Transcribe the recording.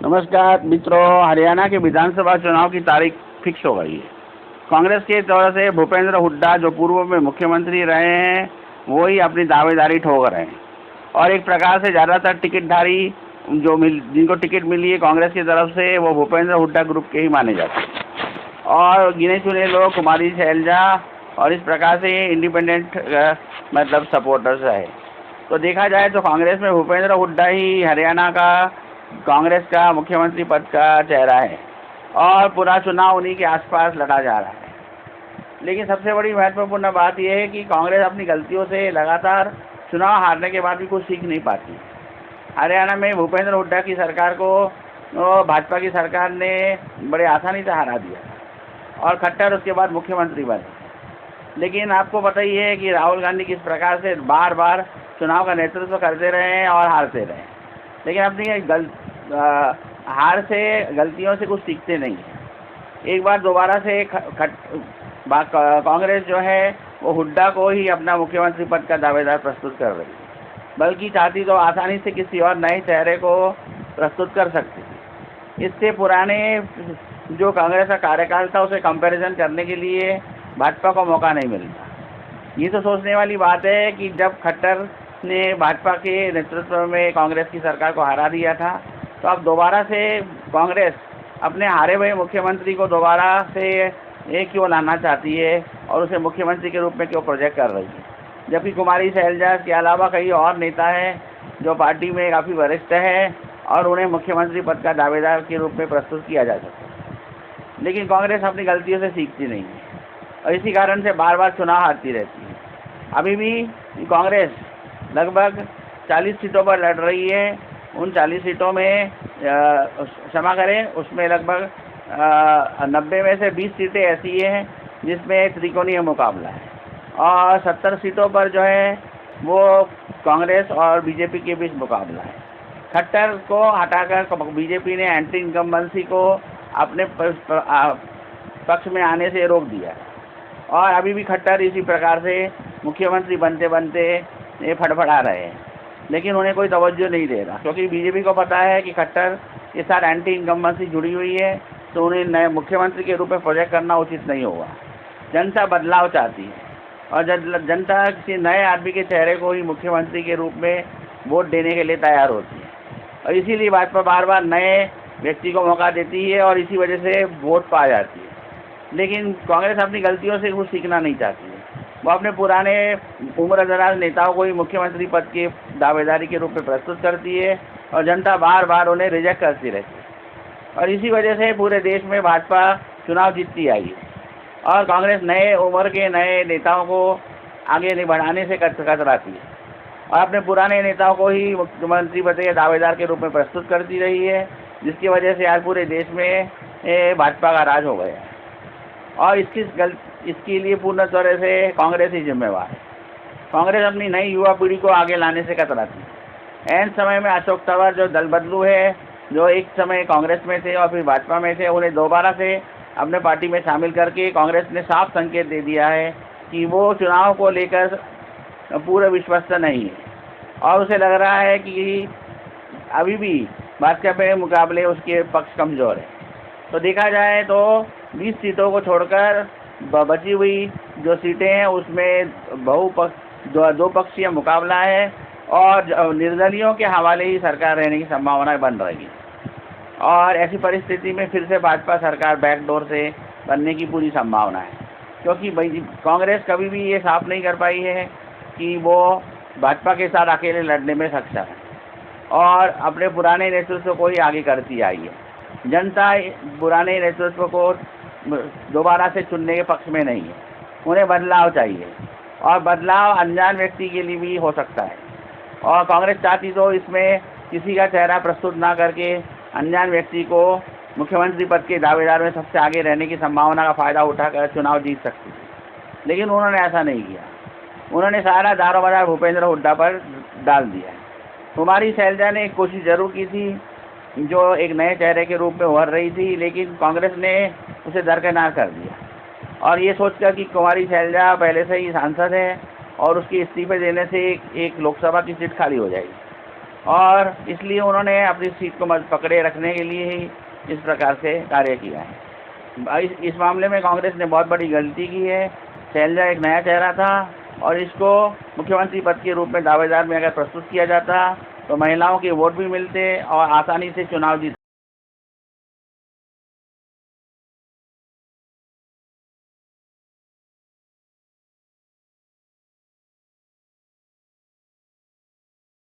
नमस्कार मित्रों, हरियाणा के विधानसभा चुनाव की तारीख फिक्स हो गई है। कांग्रेस के तरफ से भूपेंद्र हुड्डा जो पूर्व में मुख्यमंत्री रहे हैं वो ही अपनी दावेदारी ठोक रहे हैं और एक प्रकार से ज़्यादातर टिकटधारी जिनको टिकट मिली है कांग्रेस की तरफ से वो भूपेंद्र हुड्डा ग्रुप के ही माने जाते हैं और गिने चुने लोग कुमारी शैलजा और इस प्रकार से इंडिपेंडेंट मतलब सपोर्टर्स है। तो देखा जाए तो कांग्रेस में भूपेंद्र हुड्डा ही हरियाणा का कांग्रेस का मुख्यमंत्री पद का चेहरा है और पूरा चुनाव उन्हीं के आसपास लड़ा जा रहा है। लेकिन सबसे बड़ी महत्वपूर्ण बात यह है कि कांग्रेस अपनी गलतियों से लगातार चुनाव हारने के बाद भी कुछ सीख नहीं पाती। हरियाणा में भूपेंद्र हुड्डा की सरकार को भाजपा की सरकार ने बड़े आसानी से हरा दिया और खट्टर उसके बाद मुख्यमंत्री बने। लेकिन आपको पता ही है कि राहुल गांधी किस प्रकार से बार बार चुनाव का नेतृत्व करते रहे हैं और हारते रहे, लेकिन अपनी हार से गलतियों से कुछ सीखते नहीं। एक बार दोबारा से कांग्रेस जो है वो हुड्डा को ही अपना मुख्यमंत्री पद का दावेदार प्रस्तुत कर रही है, बल्कि चाहती तो आसानी से किसी और नए चेहरे को प्रस्तुत कर सकती थी। इससे पुराने जो कांग्रेस का कार्यकाल था उसे कंपैरिजन करने के लिए भाजपा को मौका नहीं मिलता। ये तो सोचने वाली बात है कि जब खट्टर ने भाजपा के नेतृत्व में कांग्रेस की सरकार को हरा दिया था तो अब दोबारा से कांग्रेस अपने हारे हुए मुख्यमंत्री को दोबारा से क्यों लाना चाहती है और उसे मुख्यमंत्री के रूप में क्यों प्रोजेक्ट कर रही है, जबकि कुमारी शैलजा के अलावा कई और नेता हैं जो पार्टी में काफ़ी वरिष्ठ है और उन्हें मुख्यमंत्री पद का दावेदार के रूप में प्रस्तुत किया जा सकता है। लेकिन कांग्रेस अपनी गलतियों से सीखती नहीं है और इसी कारण से बार बार चुनाव हारती रहती है। अभी भी कांग्रेस लगभग 40 सीटों पर लड़ रही है। उन 40 सीटों में क्षमा करें, उसमें लगभग 90 में से 20 सीटें ऐसी हैं जिसमें त्रिकोणीय मुकाबला है और 70 सीटों पर जो है वो कांग्रेस और बीजेपी के बीच मुकाबला है। खट्टर को हटाकर बीजेपी ने एंटी इनकम्बेंसी को अपने पक्ष में आने से रोक दिया और अभी भी खट्टर इसी प्रकार से मुख्यमंत्री बनते बनते ये फड़फड़ा रहे हैं, लेकिन उन्हें कोई तवज्जो नहीं दे रहा, क्योंकि बीजेपी को पता है कि खट्टर के साथ एंटी इनकम्बेंसी जुड़ी हुई है तो उन्हें नए मुख्यमंत्री के रूप में प्रोजेक्ट करना उचित नहीं होगा। जनता बदलाव चाहती है और जनता किसी नए आदमी के चेहरे को ही मुख्यमंत्री के रूप में वोट देने के लिए तैयार होती है और इसीलिए भाजपा बार बार नए व्यक्ति को मौका देती है और इसी वजह से वोट पा जाती है। लेकिन कांग्रेस अपनी गलतियों से कुछ सीखना नहीं चाहती है। वो अपने पुराने उम्रदराज नेताओं को ही मुख्यमंत्री पद की दावेदारी के रूप में प्रस्तुत करती है और जनता बार बार उन्हें रिजेक्ट करती रहती है और इसी वजह से पूरे देश में भाजपा चुनाव जीतती आई है और कांग्रेस नए उम्र के नए नेताओं को आगे नहीं बढ़ाने से कतराती है और अपने पुराने नेताओं को ही मुख्यमंत्री पद के दावेदार के रूप में प्रस्तुत करती रही है, जिसकी वजह से आज पूरे देश में भाजपा का राज हो गया है और इसके लिए पूर्ण तरह से कांग्रेस ही जिम्मेवार है। कांग्रेस अपनी नई युवा पीढ़ी को आगे लाने से कतराती है। ऐन समय में अशोक तंवर जो दल बदलू है, जो एक समय कांग्रेस में थे और फिर भाजपा में थे, उन्हें दोबारा से अपने पार्टी में शामिल करके कांग्रेस ने साफ संकेत दे दिया है कि वो चुनाव को लेकर पूरे विश्वस्त नहीं है और उसे लग रहा है कि अभी भी भाजपा के मुकाबले उसके पक्ष कमज़ोर है। तो देखा जाए तो 20 सीटों को छोड़कर बची हुई जो सीटें हैं उसमें दो पक्षीय मुकाबला है और निर्दलियों के हवाले ही सरकार रहने की संभावना बन रही है और ऐसी परिस्थिति में फिर से भाजपा सरकार बैकडोर से बनने की पूरी संभावना है, क्योंकि कांग्रेस कभी भी ये साफ नहीं कर पाई है कि वो भाजपा के साथ अकेले लड़ने में सक्षम है और अपने पुराने नेतृत्व को ही आगे करती आई है। जनता पुराने नेतृत्व को दोबारा से चुनने के पक्ष में नहीं है, उन्हें बदलाव चाहिए और बदलाव अनजान व्यक्ति के लिए भी हो सकता है और कांग्रेस चाहती तो इसमें किसी का चेहरा प्रस्तुत ना करके अनजान व्यक्ति को मुख्यमंत्री पद के दावेदार में सबसे आगे रहने की संभावना का फ़ायदा उठाकर चुनाव जीत सकती थी, लेकिन उन्होंने ऐसा नहीं किया। उन्होंने सारा दारोमदार भूपेंद्र हुड्डा पर डाल दिया है। कुमारी शैलजा ने एक कोशिश ज़रूर की थी जो एक नए चेहरे के रूप में उभर रही थी, लेकिन कांग्रेस ने उसे दरकिनार कर दिया और ये सोचकर कि कुमारी शैलजा पहले से ही सांसद है और उसके इस्तीफे देने से एक लोकसभा की सीट खाली हो जाएगी, और इसलिए उन्होंने अपनी सीट को पकड़े रखने के लिए ही इस प्रकार से कार्य किया है। इस मामले में कांग्रेस ने बहुत बड़ी गलती की है। शैलजा एक नया चेहरा था और इसको मुख्यमंत्री पद के रूप में दावेदार में अगर प्रस्तुत किया जाता तो महिलाओं के वोट भी मिलते और आसानी से चुनाव जीत